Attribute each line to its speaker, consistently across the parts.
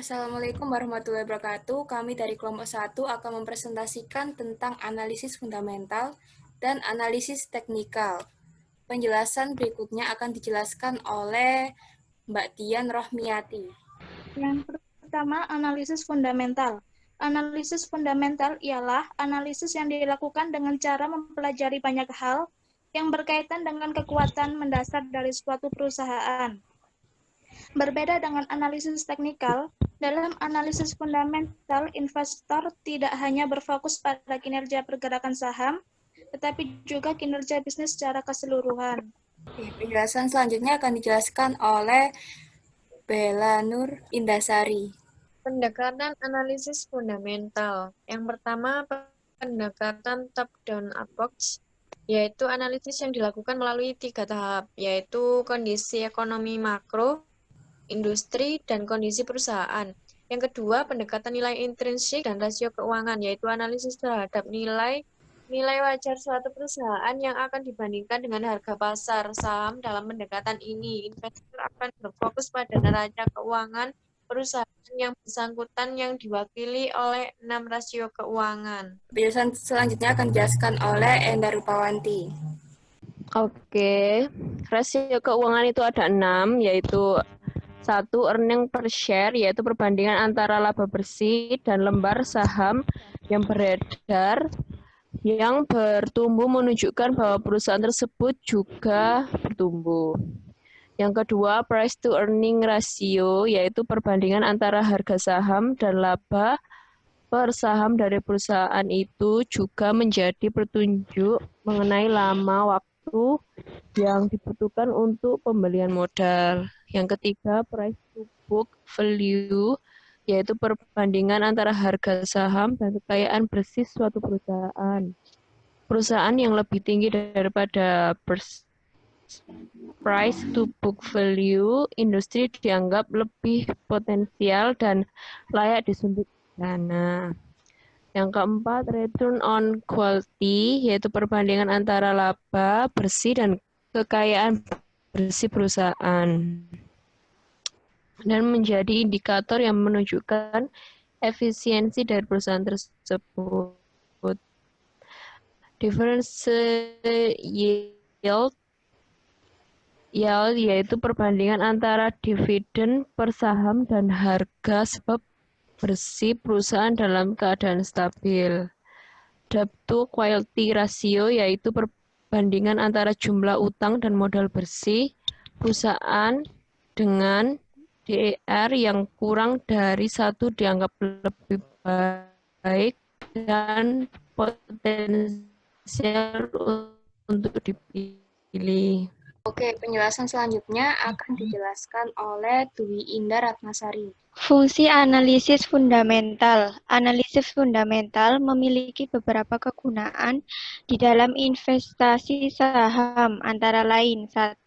Speaker 1: Assalamualaikum warahmatullahi wabarakatuh. Kami dari kelompok 1 akan mempresentasikan tentang analisis fundamental dan analisis teknikal. Penjelasan berikutnya akan dijelaskan oleh Mbak Dian Rohmiati.
Speaker 2: Yang pertama, analisis fundamental. Analisis fundamental ialah analisis yang dilakukan dengan cara mempelajari banyak hal yang berkaitan dengan kekuatan mendasar dari suatu perusahaan. Berbeda dengan analisis teknikal, dalam analisis fundamental, investor tidak hanya berfokus pada kinerja pergerakan saham, tetapi juga kinerja bisnis secara keseluruhan.
Speaker 1: Penjelasan selanjutnya akan dijelaskan oleh Bella Nur Indasari.
Speaker 3: Pendekatan analisis fundamental. Yang pertama, pendekatan top-down approach, yaitu analisis yang dilakukan melalui 3 tahap, yaitu kondisi ekonomi makro, industri, dan kondisi perusahaan. Yang kedua, pendekatan nilai intrinsik dan rasio keuangan, yaitu analisis terhadap nilai wajar suatu perusahaan yang akan dibandingkan dengan harga pasar saham. Dalam pendekatan ini, investor akan berfokus pada neraca keuangan perusahaan yang bersangkutan yang diwakili oleh 6 rasio keuangan.
Speaker 1: Penjelasan selanjutnya akan dijelaskan oleh Enda Rupawanti.
Speaker 4: Oke, rasio keuangan itu ada 6, yaitu 1. Earning per share, yaitu perbandingan antara laba bersih dan lembar saham yang beredar yang bertumbuh menunjukkan bahwa perusahaan tersebut juga bertumbuh. Yang kedua, price to earning ratio, yaitu perbandingan antara harga saham dan laba per saham dari perusahaan itu juga menjadi petunjuk mengenai lama waktu yang dibutuhkan untuk pembelian modal. Yang ketiga, price to book value, yaitu perbandingan antara harga saham dan kekayaan bersih suatu perusahaan. Perusahaan yang lebih tinggi daripada price to book value, industri dianggap lebih potensial dan layak disuntik dana. Yang keempat, return on quality, yaitu perbandingan antara laba bersih dan kekayaan bersih perusahaan. Dan menjadi indikator yang menunjukkan efisiensi dari perusahaan tersebut. Difference yield, yaitu perbandingan antara dividen per saham dan harga sebab bersih perusahaan dalam keadaan stabil. Debt to quality ratio, yaitu perbandingan antara jumlah utang dan modal bersih perusahaan dengan DER yang kurang dari 1 dianggap lebih baik dan potensial untuk dipilih.
Speaker 1: Oke, penjelasan selanjutnya akan dijelaskan oleh Dwi Indah Ratnasari.
Speaker 5: Fungsi analisis fundamental. Analisis fundamental memiliki beberapa kegunaan di dalam investasi saham, antara lain 1.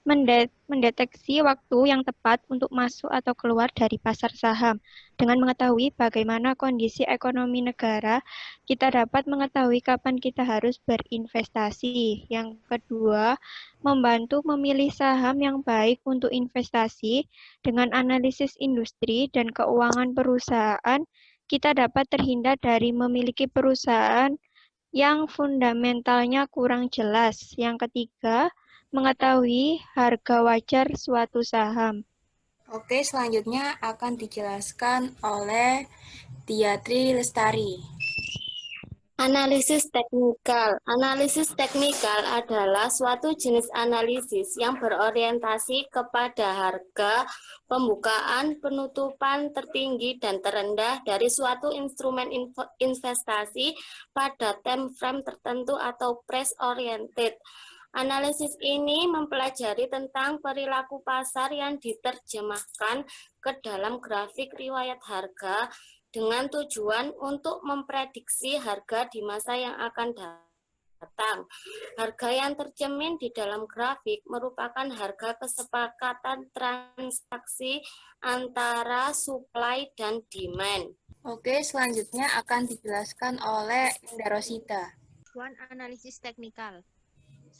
Speaker 5: Mendeteksi waktu yang tepat untuk masuk atau keluar dari pasar saham. Dengan mengetahui bagaimana kondisi ekonomi negara, kita dapat mengetahui kapan kita harus berinvestasi. Yang kedua, membantu memilih saham yang baik untuk investasi. Dengan analisis industri dan keuangan perusahaan, kita dapat terhindar dari memiliki perusahaan yang fundamentalnya kurang jelas. Yang ketiga, mengetahui harga wajar suatu saham.
Speaker 1: Oke, selanjutnya akan dijelaskan oleh Diatri Lestari.
Speaker 6: Analisis teknikal. Analisis teknikal adalah suatu jenis analisis yang berorientasi kepada harga, pembukaan, penutupan tertinggi dan terendah dari suatu instrumen investasi pada time frame tertentu atau price oriented. Analisis ini mempelajari tentang perilaku pasar yang diterjemahkan ke dalam grafik riwayat harga dengan tujuan untuk memprediksi harga di masa yang akan datang. Harga yang tercermin di dalam grafik merupakan harga kesepakatan transaksi antara supply dan demand.
Speaker 1: Oke, selanjutnya akan dijelaskan oleh Indah Rosita.
Speaker 7: Analisis teknikal.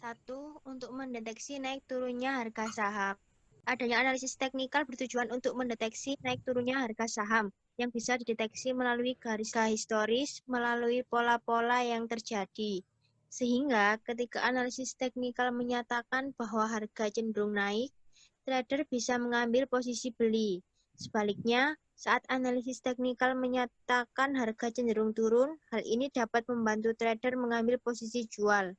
Speaker 7: 1. Untuk mendeteksi naik turunnya harga saham. Adanya analisis teknikal bertujuan untuk mendeteksi naik turunnya harga saham yang bisa dideteksi melalui garis historis, melalui pola-pola yang terjadi. Sehingga ketika analisis teknikal menyatakan bahwa harga cenderung naik, trader bisa mengambil posisi beli. Sebaliknya, saat analisis teknikal menyatakan harga cenderung turun, hal ini dapat membantu trader mengambil posisi jual.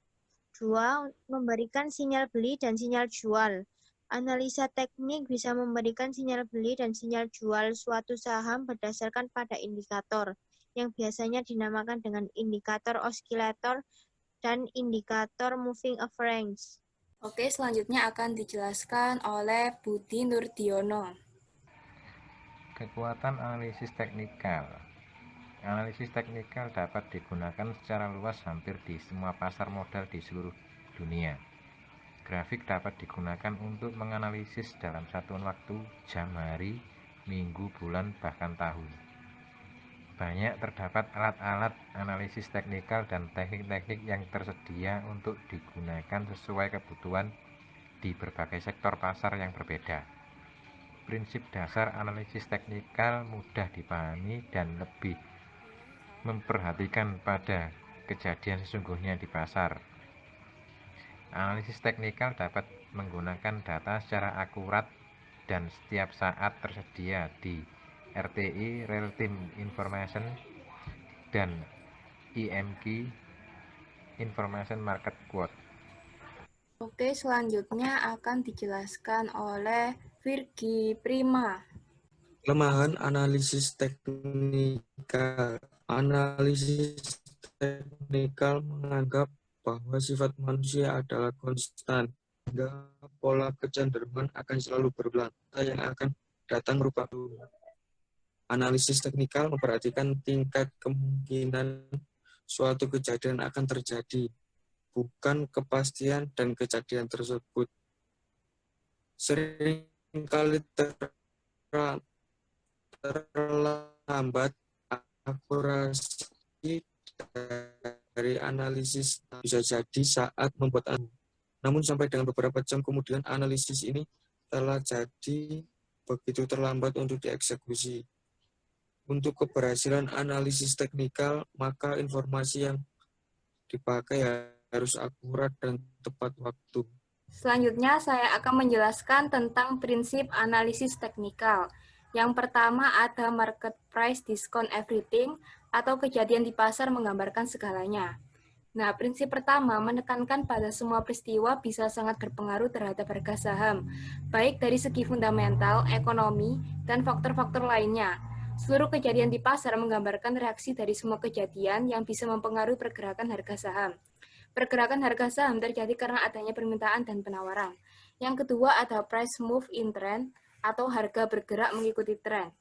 Speaker 7: 2. Memberikan sinyal beli dan sinyal jual. Analisa teknik bisa memberikan sinyal beli dan sinyal jual suatu saham berdasarkan pada indikator, yang biasanya dinamakan dengan indikator osilator dan indikator moving average.
Speaker 1: Oke, selanjutnya akan dijelaskan oleh Budi Nurdiono.
Speaker 8: Kekuatan analisis teknikal. Analisis teknikal dapat digunakan secara luas hampir di semua pasar modal di seluruh dunia. Grafik dapat digunakan untuk menganalisis dalam satuan waktu, jam, hari, minggu, bulan, bahkan tahun. Banyak terdapat alat-alat analisis teknikal dan teknik-teknik yang tersedia untuk digunakan sesuai kebutuhan di berbagai sektor pasar yang berbeda. Prinsip dasar analisis teknikal mudah dipahami dan lebih memperhatikan pada kejadian sesungguhnya di pasar. Analisis teknikal dapat menggunakan data secara akurat dan setiap saat tersedia di RTI (Real Time Information) dan IMQ (Information Market Quote).
Speaker 1: Oke, selanjutnya akan dijelaskan oleh Virgi Prima.
Speaker 9: Kelemahan analisis teknikal. Analisis teknikal menganggap bahwa sifat manusia adalah konstan, sehingga pola kecenderungan akan selalu berulang, yang akan datang berupa analisis teknikal memperhatikan tingkat kemungkinan suatu kejadian akan terjadi, bukan kepastian dan kejadian tersebut. Seringkali terlambat akurasi dari analisis bisa jadi saat membuat namun sampai dengan beberapa jam kemudian analisis ini telah jadi begitu terlambat untuk dieksekusi. Untuk keberhasilan analisis teknikal, maka informasi yang dipakai harus akurat dan tepat waktu.
Speaker 1: Selanjutnya saya akan menjelaskan tentang prinsip analisis teknikal. Yang pertama ada market price discount everything atau kejadian di pasar menggambarkan segalanya. Nah, prinsip pertama menekankan pada semua peristiwa bisa sangat berpengaruh terhadap harga saham, baik dari segi fundamental, ekonomi, dan faktor-faktor lainnya. Seluruh kejadian di pasar menggambarkan reaksi dari semua kejadian yang bisa mempengaruhi pergerakan harga saham. Pergerakan harga saham terjadi karena adanya permintaan dan penawaran. Yang kedua ada price move in trend atau harga bergerak mengikuti tren.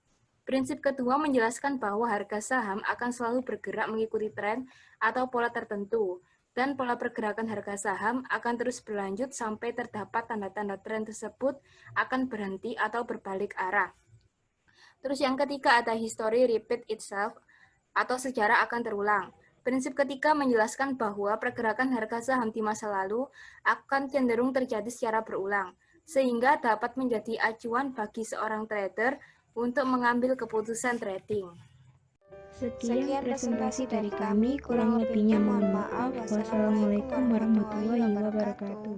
Speaker 1: Prinsip kedua menjelaskan bahwa harga saham akan selalu bergerak mengikuti tren atau pola tertentu, dan pola pergerakan harga saham akan terus berlanjut sampai terdapat tanda-tanda tren tersebut akan berhenti atau berbalik arah. Terus yang ketiga ada history repeat itself atau sejarah akan terulang. Prinsip ketiga menjelaskan bahwa pergerakan harga saham di masa lalu akan cenderung terjadi secara berulang, sehingga dapat menjadi acuan bagi seorang trader untuk mengambil keputusan trading.
Speaker 10: Sekian presentasi dari kami, kurang lebihnya mohon maaf. Wassalamualaikum warahmatullahi wabarakatuh.